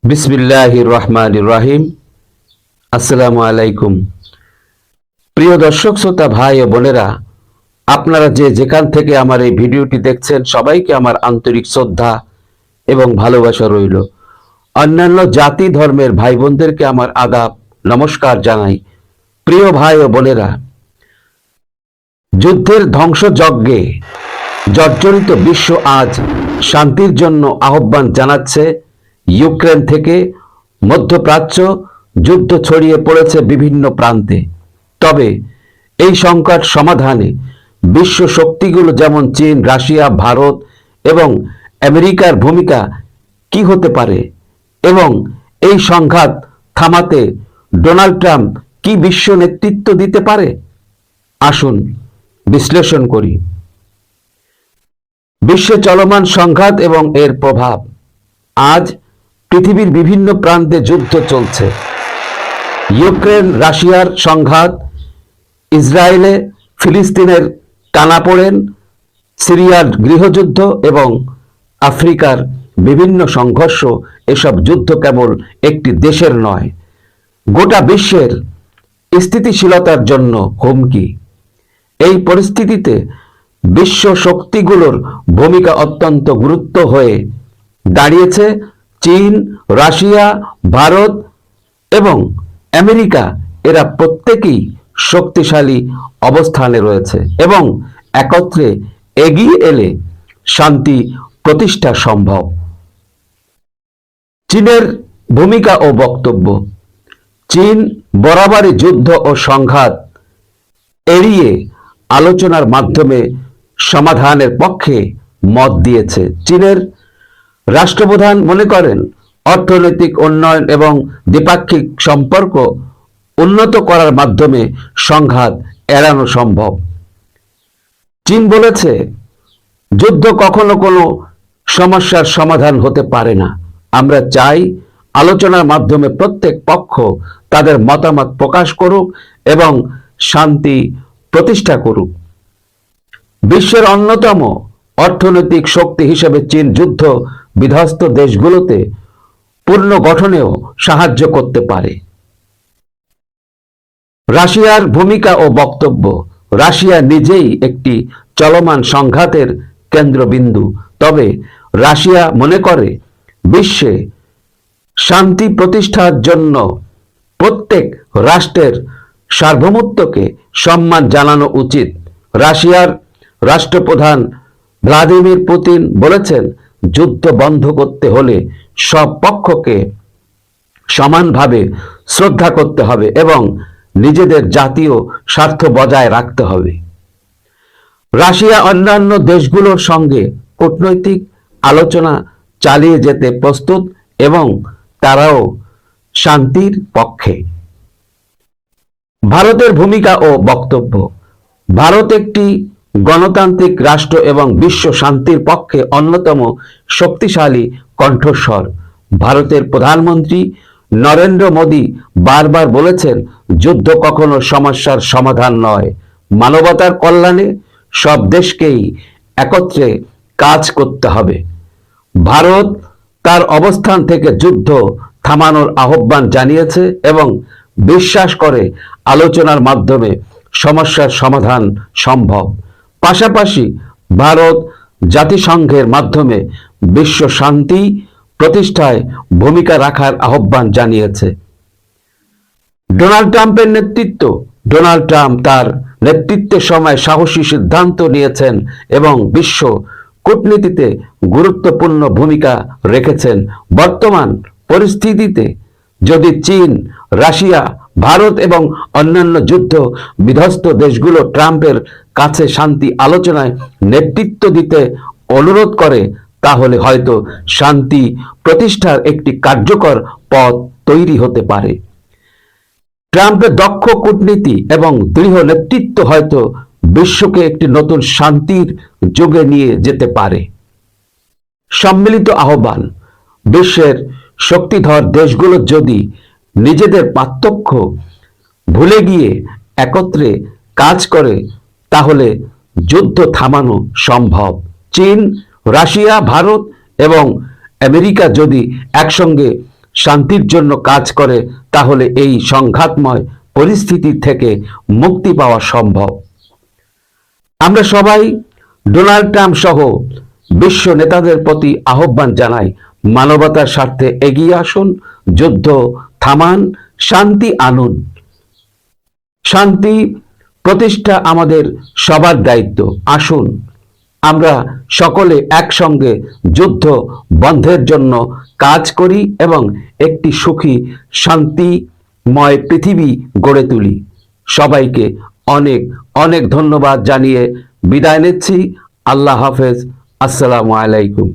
বিসমিল্লাহির রহমানির রহিম। আসসালামু আলাইকুম। প্রিয় দর্শক শ্রোতা ভাই ও বোনেরা, আপনারা যেখান থেকে আমার এই ভিডিওটি দেখছেন সবাইকে আমার আন্তরিক শ্রদ্ধা এবং ভালোবাসা রইল। অন্যান্য জাতি ধর্মের ভাই বোনদেরকে আমার আদাব নমস্কার জানাই। প্রিয় ভাই ও বোনেরা, যুদ্ধের ধ্বংসযজ্ঞে জর্জরিত বিশ্ব আজ শান্তির জন্য আহ্বান জানাচ্ছে। ইউক্রেন থেকে মধ্যপ্রাচ্য যুদ্ধ ছড়িয়ে পড়েছে বিভিন্ন প্রান্তে। তবে এই সংকট সমাধানে বিশ্ব শক্তিগুলো যেমন চীন, রাশিয়া, ভারত এবং আমেরিকার ভূমিকা কি হতে পারে এবং এই সংঘাত থামাতে ডোনাল্ড ট্রাম্প কি বিশ্ব নেতৃত্ব দিতে পারে, আসুন বিশ্লেষণ করি। বিশ্বে চলমান সংঘাত এবং এর প্রভাব। আজ পৃথিবীর বিভিন্ন প্রান্তে যুদ্ধ চলছে। ইউক্রেন রাশিয়ার সংঘাত, ইসরায়েলে ফিলিস্তিনের টানাপোড়েন, সিরিয়ার গৃহযুদ্ধ এবং আফ্রিকার বিভিন্ন সংঘর্ষ। এসব যুদ্ধ কেবল একটি দেশের নয়, গোটা বিশ্বের স্থিতিশীলতার জন্য হুমকি। এই পরিস্থিতিতে বিশ্ব শক্তিগুলোর ভূমিকা অত্যন্ত গুরুত্ব হয়ে দাঁড়িয়েছে। চীন, রাশিয়া, ভারত এবং আমেরিকা এরা প্রত্যেকেই শক্তিশালী অবস্থানে রয়েছে এবং একত্রে এগিয়ে এলে শান্তি প্রতিষ্ঠা সম্ভব। চীনের ভূমিকা ও বক্তব্য। চীন বরাবরই যুদ্ধ ও সংঘাত এড়িয়ে আলোচনার মাধ্যমে সমাধানের পক্ষে মত দিয়েছে। চীনের রাষ্ট্রপ্রধান মনে করেন অর্থনৈতিক উন্নয়ন এবং দ্বিপাক্ষিক সম্পর্ক উন্নত করার মাধ্যমে সংঘাত এড়ানো সম্ভব। চীন বলেছে, যুদ্ধ কখনো কোনো সমস্যার সমাধান হতে পারে না। আমরা চাই আলোচনার মাধ্যমে প্রত্যেক পক্ষ তাদের মতামত প্রকাশ করুক এবং শান্তি প্রতিষ্ঠা করুক। বিশ্বের অন্যতম অর্থনৈতিক শক্তি হিসেবে চীন যুদ্ধ বিধ্বস্ত দেশগুলোতে পুনর্গঠনেও সাহায্য করতে পারে। রাশিয়ার ভূমিকা ও বক্তব্য। রাশিয়া নিজেই একটি চলমান সংঘাতের কেন্দ্রবিন্দু। তবে রাশিয়া মনে করে বিশ্বে শান্তি প্রতিষ্ঠার জন্য প্রত্যেক রাষ্ট্রের সার্বভৌমত্বকে সম্মান জানানো উচিত। রাশিয়ার রাষ্ট্রপ্রধান ভ্লাদিমির পুতিন বলেছেন, যুদ্ধ বন্ধ করতে হলে সব পক্ষকে সমানভাবে শ্রদ্ধা করতে হবে এবং নিজেদের জাতীয় স্বার্থ বজায় রাখতে হবে। রাশিয়া অন্যান্য দেশগুলোর সঙ্গে কূটনৈতিক আলোচনা চালিয়ে যেতে প্রস্তুত এবং তারাও শান্তির পক্ষে। ভারতের ভূমিকা ও বক্তব্য। ভারত একটি গণতান্ত্রিক রাষ্ট্র এবং বিশ্ব শান্তির পক্ষে অন্যতম শক্তিশালী কণ্ঠস্বর। ভারতের প্রধানমন্ত্রী নরেন্দ্র মোদী বারবার বলেছেন, যুদ্ধ কখনো সমস্যার সমাধান নয়। মানবতার কল্যাণে সব দেশকেই একত্রে কাজ করতে হবে। ভারত তার অবস্থান থেকে যুদ্ধ থামানোর আহ্বান জানিয়েছে এবং বিশ্বাস করে আলোচনার মাধ্যমে সমস্যার সমাধান সম্ভব। পাশাপাশি ভারত জাতিসংঘের মাধ্যমে বিশ্ব শান্তি প্রতিষ্ঠায় ভূমিকা রাখার আহ্বান জানিয়েছে। ডোনাল্ড ট্রাম্পের নেতৃত্ব। ডোনাল্ড ট্রাম্প তার নেতৃত্বের সময় সাহসী সিদ্ধান্ত নিয়েছেন এবং বিশ্ব কূটনীতিতে গুরুত্বপূর্ণ ভূমিকা রেখেছেন। বর্তমান পরিস্থিতিতে যদি চীন, রাশিয়া, ভারত এবং অন্যান্য যুদ্ধ বিধ্বস্ত দেশগুলো ট্রাম্পের কাছে শান্তি আলোচনায় নেতৃত্ব দিতে অনুরোধ করে, তাহলে হয়তো শান্তি প্রতিষ্ঠার একটি কার্যকর পথ তৈরি হতে পারে। ট্রাম্পের দক্ষ কূটনীতি এবং দৃঢ় নেতৃত্ব হয়তো বিশ্বকে একটি নতুন শান্তির যুগে নিয়ে যেতে পারে। সম্মিলিত আহ্বান। বিশ্বের শক্তিধর দেশগুলো যদি নিজেদের পার্থক্য ভুলে গিয়ে একত্রে কাজ করে, তাহলে যুদ্ধ থামানো সম্ভব। চীন, রাশিয়া, ভারত এবং আমেরিকা যদি একসঙ্গে শান্তির জন্য কাজ করে, তাহলে এই সংঘাতময় পরিস্থিতি থেকে মুক্তি পাওয়া সম্ভব। আমরা সবাই ডোনাল্ড ট্রাম্প সহ বিশ্ব নেতাদের প্রতি আহ্বান জানাই, মানবতার স্বার্থে এগিয়ে আসুন, যুদ্ধ থামান, শান্তি আনুন। শান্তি প্রতিষ্ঠা আমাদের সবার দায়িত্ব। আসুন আমরা সকলে একসঙ্গে যুদ্ধ বন্ধের জন্য কাজ করি এবং একটি সুখী শান্তিময় পৃথিবী গড়ে তুলি। সবাইকে অনেক অনেক ধন্যবাদ জানিয়ে বিদায় নিচ্ছি। আল্লাহ হাফেজ। আসসালামু আলাইকুম।